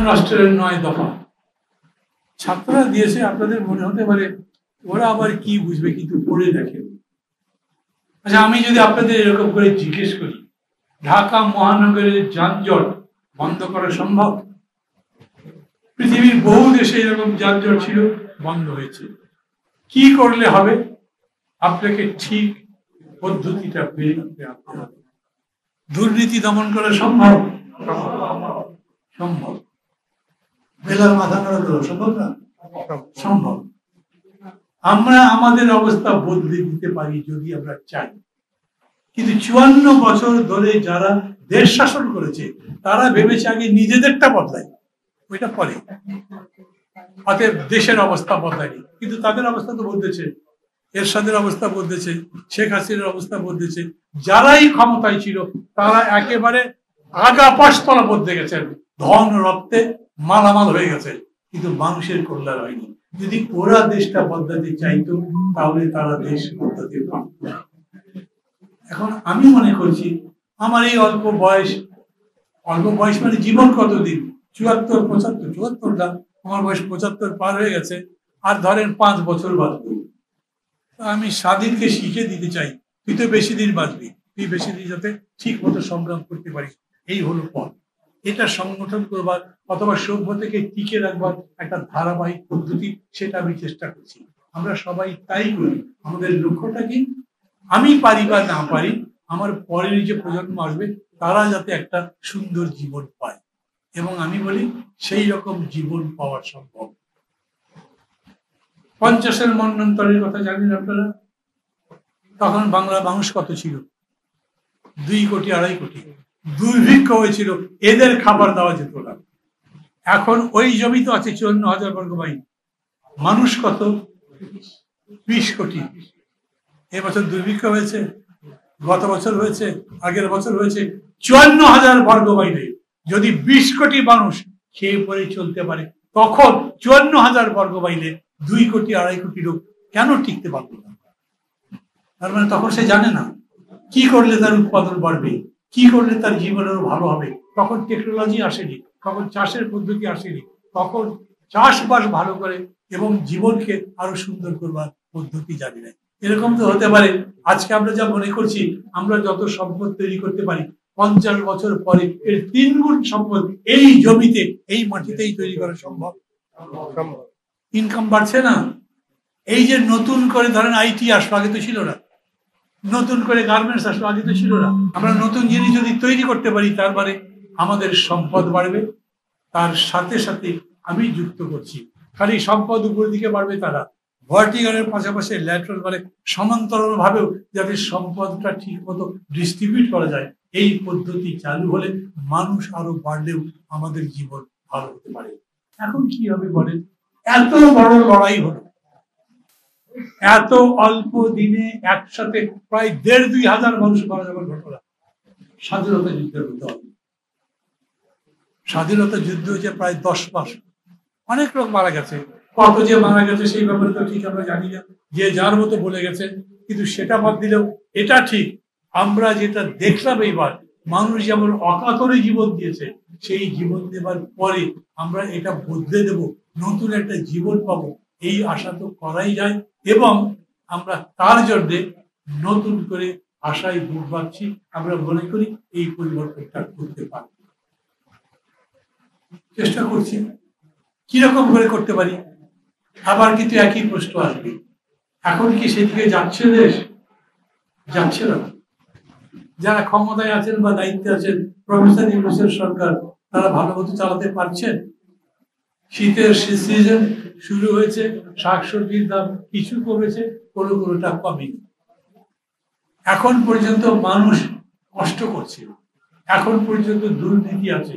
রাষ্ট্রের 9 দফা ছাত্ররা দিয়েছে। আপনাদের মনে হতে পারে ওরা আবার কি বুঝবে, কিন্তু পড়ে দেখেন। আচ্ছা, আমি যদি আপনাদের এরকম করে জিজ্ঞেস করি, ঢাকা মহানগরের যানজট বন্ধ করা সম্ভব? পৃথিবীর বহু দেশে এরকম যানজট ছিল, বন্ধ হয়েছে। কি করলে হবে? আপনাকে ঠিক পদ্ধতিটা বের করতে হবে। দুর্নীতি দমন করা সম্ভব? সম্ভব। বেলার মাথা নাড়া সম্ভব না? সম্ভব। আমরা আমাদের অবস্থা বদলে দিতে পারি যদি আমরা চাই। কিন্তু 54 বছর ধরে যারা দেশ শাসন করেছে তারা ভেবেছে আগে নিজেদেরটা বদলায়, ওইটা পরে। অতএব দেশের অবস্থা বদলায়নি, কিন্তু তাদের অবস্থা তো বদলেছে। এরশাদের অবস্থা বদলেছে, শেখ হাসিনার অবস্থা বদলেছে। যারাই ক্ষমতায় ছিল তারা একেবারে আগা পাশতলা বদলে গেছেন, ধন রক্তে মালামাল হয়ে গেছে, কিন্তু মানুষের কল্যাণ হয়নি। যদি ওরা দেশটা বদলাতে চাইতো তাহলে তারা দেশ বদলাতে পারত। এখন আমি মনে করছি আমার এই অল্প বয়স মানে জীবন কতদিন? 74, 75, 74 না, আমার বয়স 75 পার হয়ে গেছে। আর ধরেন 5 বছর বাঁচবো। আমি স্বাধীনকে শিখে দিতে চাই, তুই তো বেশি দিন বাঁচবি, তুই বেশি দিন যাতে ঠিক মতো সংগ্রাম করতে পারিস। এই হলো পথ। এটা সংগঠন করবার অথবা সভ্যতাকে টিকে রাখবার একটা ধারাবাহিক পদ্ধতি, সেটা আমি চেষ্টা করছি। আমরা সবাই তাই করি। আমাদের লক্ষ্যটা কি? আমি পারি বা না পারি, আমার পরের যে প্রজন্ম আসবে তারা যাতে একটা সুন্দর জীবন পায়। এবং আমি বলি সেই রকম জীবন পাওয়া সম্ভব। 50-এর মন্বন্তরের কথা জানেন আপনারা? তখন বাংলা মানুষ কত ছিল? 2 কোটি 2.5 কোটি। দুর্ভিক্ষ হয়েছিল, এদের খাবার দেওয়া যেত না। এখন ওই জমি তো আছে 54,000 বর্গ মাইল, মানুষ কত? 20 কোটি। এবছর দুর্ভিক্ষ হয়েছে, গত বছর হয়েছে, আগের বছর হয়েছে। 54,000 বর্গ মাইলে যদি 20 কোটি মানুষ খেয়ে পরে চলতে পারে, তখন 54,000 বর্গ মাইলে 2 কোটি 2.5 কোটি লোক কেন টিকতে পারবে না? তার মানে তখন সে জানে না কি করলে তার উৎপাদন বাড়বে, কি করলে তার জীবন আরো ভালো হবে। তখন টেকনোলজি আসেনি, তখন চাষের পদ্ধতি আসেনি, তখন চাষবাস ভালো করে এবং জীবনকে আরো সুন্দর করবার পদ্ধতি জানি না। এরকম তো হতে পারে আজকে আমরা যা মনে করছি আমরা যত সম্পদ তৈরি করতে পারি, 50 বছর পরে এর 3 গুণ সম্পদ এই জমিতে, এই মাটিতেই তৈরি করা সম্ভব। ইনকাম বাড়ছে না। এই যে নতুন করে ধরেন আইটি আসলো, আগে তো ছিল না। নতুন করে গার্মেন্টস আসলো, আগে তো ছিল না। আমরা নতুন জিনিস যদি তৈরি করতে পারি তার মানে আমাদের সম্পদ বাড়বে। তার সাথে সাথে আমি যুক্ত করছি, খালি সম্পদ উপরের দিকে বাড়বে তারা, ভার্টিক্যালের পাশাপাশি ল্যাটারাল মানে সমান্তরাল ভাবেও যাতে সম্পদটা ঠিক মতো ডিস্ট্রিবিউট করা যায়, এই পদ্ধতি চালু হলে মানুষ আরো বাড়লেও আমাদের জীবন ভালো হতে পারে। এখন কি হবে বলেন? এত বড় লড়াই হলো, এত অল্প দিনে একসাথে প্রায় 1,500-2 হাজার মানুষ মারা যাবার ঘটনা। স্বাধীনতা যুদ্ধের মতো স্বাধীনতা যুদ্ধ হয়েছে প্রায় 10 মাস, অনেক লোক মারা গেছে। কত যে মারা গেছে সেই ব্যাপারে তো ঠিক আমরা জানি না, যে যার মতো বলে গেছে। কিন্তু সেটা বাদ দিলেও এটা ঠিক, আমরা যেটা দেখলাম এইবার, মানুষ যেমন অকাতরে জীবন দিয়েছে, সেই জীবন দেবার পরে আমরা এটা বদলে দেব, নতুন একটা জীবন পাবো, এই আশা তো করাই যায়। এবং আমরা তার জন্য নতুন করে আশায় বুক বাঁধছি। আমরা মনে করি এই পরিবর্তনটা করতে পারব, চেষ্টা করছি কিরকম করে করতে পারি। আবার কিন্তু একই প্রশ্ন আসবে, এখন কি সেদিকে যাচ্ছে দেশ? যাচ্ছে না। যারা ক্ষমতায় আছেন বা দায়িত্বে আছেন, প্রফেসর ইউনূসের সরকার, তারা ভালো মতো চালাতে পারছেন? শীতের সিজন শুরু হয়েছে, শাকসবজির দাম কিছু কমেছে, কোনোটা কমেনি। এখন পর্যন্ত মানুষ কষ্ট করছে, এখন পর্যন্ত দুর্নীতি আছে,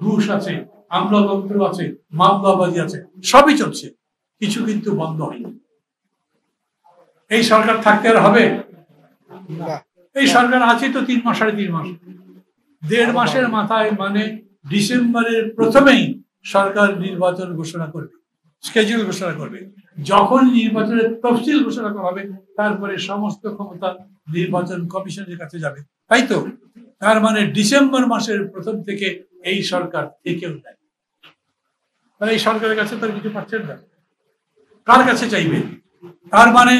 ঘুষ আছে, আমলাতন্ত্র আছে, মামলাবাজি আছে, সবই চলছে, কিছু কিন্তু বন্ধ হয়নি। এই সরকার থাকতে আর হবে? এই সরকার আছে তো 3 মাস, 3.5 মাস, 1.5 মাসের মাথায় মানে ডিসেম্বরের প্রথমেই সরকার নির্বাচন ঘোষণা করবে, স্কেজুল ঘোষণা করবে। যখন নির্বাচনের তফসিল ঘোষণা করা হবে তারপরে সমস্ত ক্ষমতা নির্বাচন কমিশনের কাছে যাবে, তাই তো? তার মানে ডিসেম্বর মাসের প্রথম থেকে এই সরকার থেকেও যায়। তাহলে এই সরকারের কাছে তার কিছু পাচ্ছেন না, কার কাছে চাইবে? তার মানে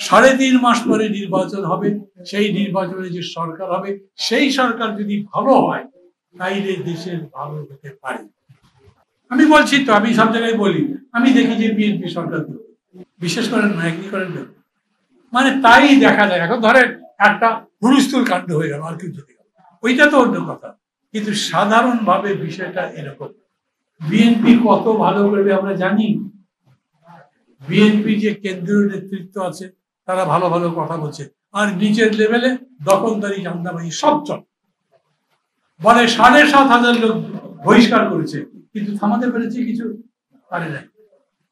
3.5 মাস পরে নির্বাচন হবে, সেই নির্বাচনে যে সরকার হবে সেই সরকার যদি ভালো হয় তাইলে দেশের ভালো হতে পারে। আমি বলছি তো, আমি সব জায়গায় বলি, আমি দেখি যে বিএনপি সরকার বিশেষ করেন না, কি করেন না, মানে তাই দেখা যায়। এখন ধরেন একটা হুলস্থুল কাণ্ড হয়ে গেল আর কিছু, ওইটা তো অন্য কথা, কিন্তু সাধারণভাবে বিষয়টা এরকম। বিএনপি কত ভালো করবে আমরা জানি। বিএনপি যে কেন্দ্রীয় নেতৃত্ব আছে তারা ভালো ভালো কথা বলছে, আর নিচের লেভেলে দখলদারি জান্দাবাজি সব চল বলে। 7,500 লোক বহিষ্কার করেছে, কিন্তু থামাতে পেরেছে কিছু? পারে নাই।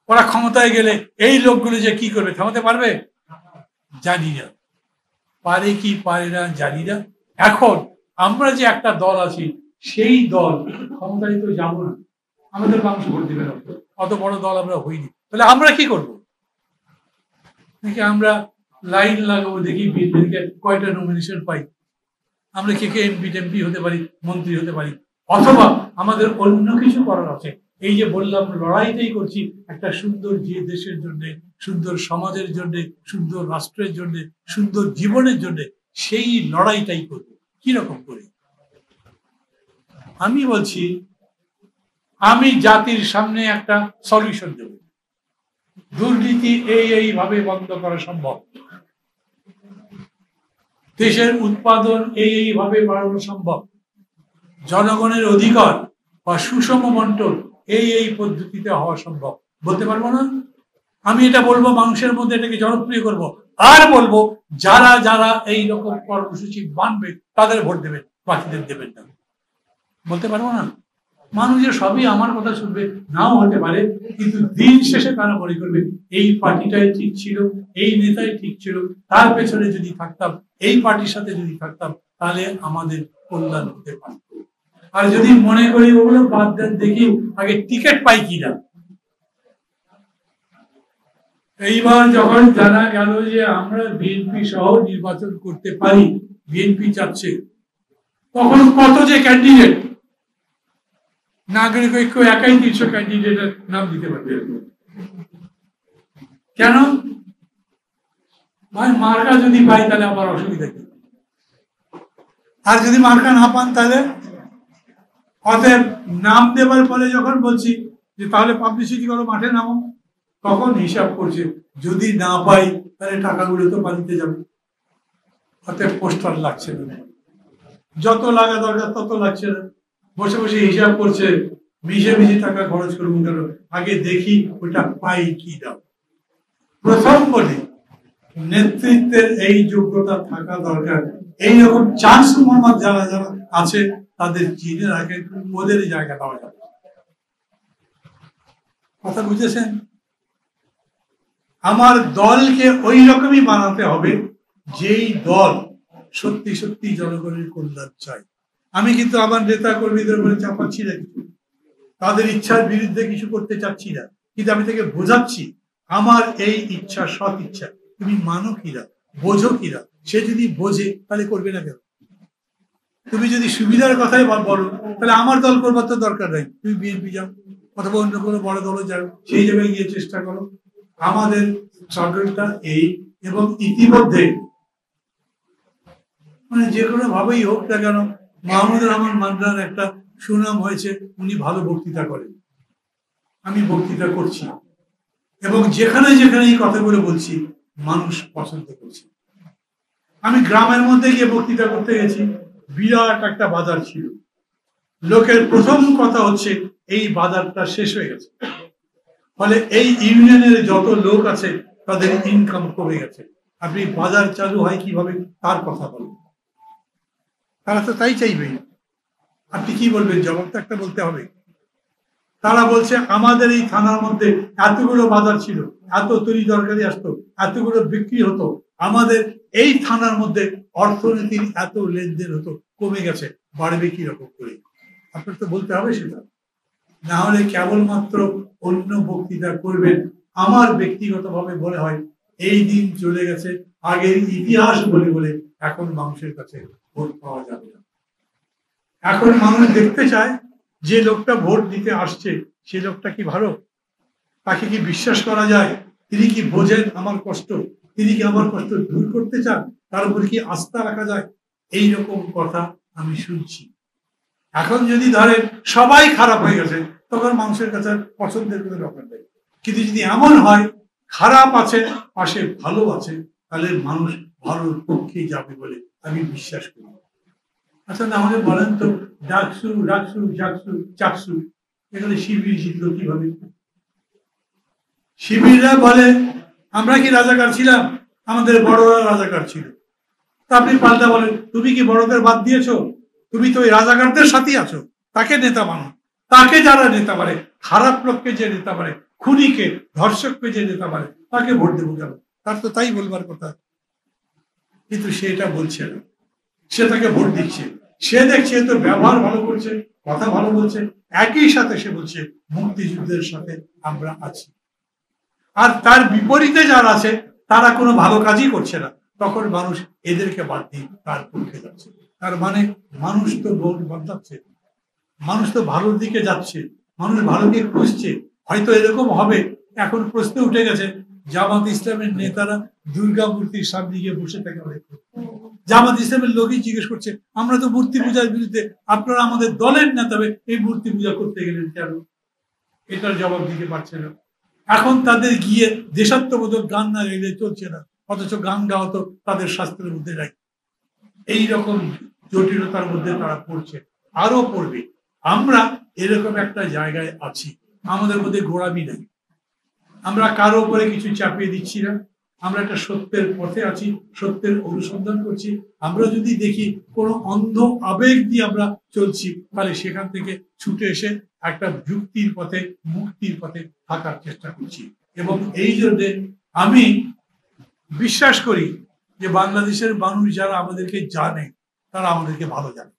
ওরা ক্ষমতায় গেলে এই লোকগুলো যে কি করবে, থামাতে পারবে? জানি না, পারে কি পারে না জানি না। এখন আমরা যে একটা দল আছি, সেই দল ক্ষমতায় তো যাবো না, আমাদের মানুষ ভোট দিবে না, অত বড় দল আমরা হইনি। তাহলে আমরা কি করবো? নাকি আমরা লাইন লাগাবো, দেখি বিএনপিকে কয়টা নমিনেশন পাই, আমরা কে কে এমপি টেমপি হতে পারি, মন্ত্রী হতে পারি, অথবা আমাদের অন্য কিছু করার আছে। এই যে বললাম লড়াইটাই করছি একটা সুন্দর যে দেশের জন্য, সুন্দর সমাজের জন্য, সুন্দর রাষ্ট্রের জন্য, সুন্দর জীবনের জন্য, সেই লড়াইটাই করবো। কিরকম করে? আমি বলছি, আমি জাতির সামনে একটা সলিউশন দেব। দুর্নীতি এইভাবে বন্ধ করা সম্ভব, দেশের উৎপাদন এইভাবে বাড়ানো সম্ভব, জনগণের অধিকার বা সুষম বন্টন এই পদ্ধতিতে হওয়া সম্ভব। বলতে পারবো না? আমি এটা বলবো, মানুষের মধ্যে এটাকে জনপ্রিয় করব, আর বলবো যারা যারা এই রকম কর্মসূচি মানবে তাদের ভোট দেবেন, বাকিদের দেবেন না। বলতে পারবো না? মানুষের সবই আমার কথা শুনবে, নাও হতে পারে, কিন্তু দিন শেষে তারা মনে করবে এই পার্টিটাই ঠিক ছিল, এই নেতাই ঠিক ছিল, তার পেছনে যদি থাকতাম, এই পার্টির সাথে যদি থাকতাম, তাহলে আমাদের কল্যাণ হতে পারত। আর যদি মনে করি ওগুলো বাদ দেন, দেখি আগে টিকিট পাই কিনা। এইবার যখন জানা গেল যে আমরা বিএনপি সহ নির্বাচন করতে পারি, বিএনপি চাচ্ছে, তখন কত যে ক্যান্ডিডেট, নাগরিক ঐক্য একাই 300 ক্যান্ডিডেটের নাম দিতে পারবে। কেন? ভাই মার্কা যদি পাই তাহলে আমার অসুবিধা কি? আর যদি মার্কা না পান তাহলে? অতএব নাম দেবার পরে যখন বলছি যে তাহলে পাবলিসিটি করো, মাঠে নামো, তখন হিসাব করছে যদি না পাই তাহলে টাকাগুলো তো পানিতে যাবে। অতএব পোস্টার লাগছে না, যত লাগা দরকার তত লাগছে না, বসে বসে হিসাব করছে মিশে মিশে টাকা খরচ করবো কেন, আগে দেখি ওটা পাই কি দাও। প্রথম বলি, নেতৃত্বের এই যোগ্যতা থাকা দরকার। এইরকম চান্স মোহাম্মদ যারা যারা আছে তাদের চিনে রাখেন, ওদের জায়গা দেওয়া যাবে। কথা বুঝেছেন? আমার দলকে ওই রকমই বানাতে হবে যেই দল সত্যি সত্যি জনগণের কল্যাণ চাই। আমি কিন্তু আমার নেতা কর্মীদের উপরে চাপাচ্ছি না কিছু, তাদের ইচ্ছার বিরুদ্ধে কিছু করতে চাচ্ছি না, কিন্তু আমি তাকে বোঝাচ্ছি আমার এই ইচ্ছা সৎ ইচ্ছা, তুমি মানো কিনা, বোঝো কিনা। সে যদি বোঝে তাহলে করবে না কেন? তুমি যদি সুবিধার কথাই বলো তাহলে আমার দল করবার তো দরকার নাই, তুমি বিএনপি যাও অথবা অন্য কোনো বড় দলও যাও, সেই জায়গায় গিয়ে চেষ্টা করো। আমাদের সরকারটা এই, এবং ইতিমধ্যে মানে যে কোনো ভাবেই হোক না কেন, মাহমুদুর রহমান মান্নার একটা সুনাম হয়েছে, উনি ভালো বক্তৃতা করেন, আমি বক্তৃতা করছি, এবং যেখানে যেখানে এই কথাগুলো বলছি মানুষ পছন্দ করছে। আমি গ্রামের মধ্যে গিয়ে বক্তৃতা করতে গেছি, বিরাট একটা বাজার ছিল, লোকের প্রথম কথা হচ্ছে এই বাজারটা শেষ হয়ে গেছে, ফলে এই ইউনিয়নের যত লোক আছে তাদের ইনকাম কমে গেছে, আপনি বাজার চালু হয় কিভাবে তার কথা বলেন। তারা তো তাই চাইবে, আপনি কি বলবেন? জবাব তো একটা বলতে হবে। তারা বলছে আমাদের এই থানার মধ্যে এতগুলো বাজার ছিল, এত তরি তরকারি আসতো, এতগুলো বিক্রি হতো, আমাদের এই থানার মধ্যে অর্থনীতির এত লেনদেন হতো, কমে গেছে, বাড়বে কি রকম করে? আপনার তো বলতে হবে সেটা, না হলে কেবলমাত্র অন্য বক্তৃতা করবেন। আমার ব্যক্তিগতভাবে মনে হয় এই দিন চলে গেছে, আগের ইতিহাস বলে বলে এখন মানুষের কাছে ভোট পাওয়া যাবে না। এখন মানুষ দেখতে চায় যে লোকটা ভোট দিতে আসছে সে লোকটা কি ভালো? তাকে কি বিশ্বাস করা যায়? তিনি কি বোঝেন আমার কষ্ট? তিনি কি আমার কষ্ট দূর করতে চান? তার উপরে কি আস্থা রাখা যায়? এই রকম কথা আমি শুনছি। এখন যদি ধরেন সবাই খারাপ হয়ে গেছে, তখন মানুষের কাছে পছন্দের কোনো ব্যাপার নেই। কিন্তু যদি এমন হয় খারাপ আছে পাশে ভালো আছে, তাহলে মানুষ ভালোর পক্ষেই যাবে বলে আমি বিশ্বাস করি। আচ্ছা, না হলে বলেন তো, ডাকসু ডাকসু জাকসু চাকসু, এখানে শিবির জিতল কিভাবে? শিবিররা বলে আমরা কি রাজাকার ছিলাম? আমাদের বড়রা রাজাকার ছিল। তা আপনি পাল্টা বলেন তুমি কি বড়দের বাদ দিয়েছো? তুমি তো ওই রাজাকারদের সাথেই আছো। তাকে নেতা মানো। তাকে যারা নেতা পারে, খারাপ লোককে যে নেতা পারে, খুনিকে ধর্ষককে যে নেতা পারে, তাকে ভোট দেবো কেন? তার তো তাই বলবার কথা। কিন্তু সে এটা বলছে না, সে তাকে ভোট দিচ্ছে। সে দেখছে তো ব্যবহার ভালো করছে, কথা ভালো বলছে, একই সাথে সে বলছে মুক্তিযুদ্ধের সাথে আমরা আছি। আর তার বিপরীতে যারা আছে তারা কোনো ভালো কাজই করছে না, তখন মানুষ এদেরকে বাদ দিয়ে তার পক্ষে যাচ্ছে। তার মানে মানুষ তো ভোট বদলাচ্ছে, মানুষ তো ভালোর দিকে যাচ্ছে, মানুষ ভালোকে খুঁজছে। হয়তো এরকম হবে, এখন প্রশ্ন উঠে গেছে, জামাত ইসলামের নেতারা দুর্গা মূর্তির সামনে গিয়ে বসে থাকে। জামাত ইসলামের লোকই জিজ্ঞেস করছে আমরা তো মূর্তি পূজার বিরুদ্ধে, আপনারা আমাদের দলের নেতা এই মূর্তি পূজা করতে গেলেন কেন? এটার জবাব দিতে পারছে না। এখন তাদের গিয়ে দেশাত্মবোধক গান না গাইলে চলছে না, অথচ গান গাওয়া তো তাদের শাস্ত্রের মধ্যে নাই। এইরকম জটিলতার মধ্যে তারা পড়ছে, আরো পড়বে। আমরা এরকম একটা জায়গায় আছি, আমাদের মধ্যে গোড়ামি নেই, আমরা কারো উপরে কিছু চাপিয়ে দিচ্ছি না, আমরা একটা সত্যের পথে আছি, সত্যের অনুসন্ধান করছি। আমরা যদি দেখি কোনো অন্ধ আবেগ দিয়ে আমরা চলছি, তাহলে সেখান থেকে ছুটে এসে একটা যুক্তির পথে, মুক্তির পথে থাকার চেষ্টা করছি। এবং এই জন্য আমি বিশ্বাস করি যে বাংলাদেশের মানুষ যারা আমাদেরকে জানে, তারা আমাদেরকে ভালো জানে।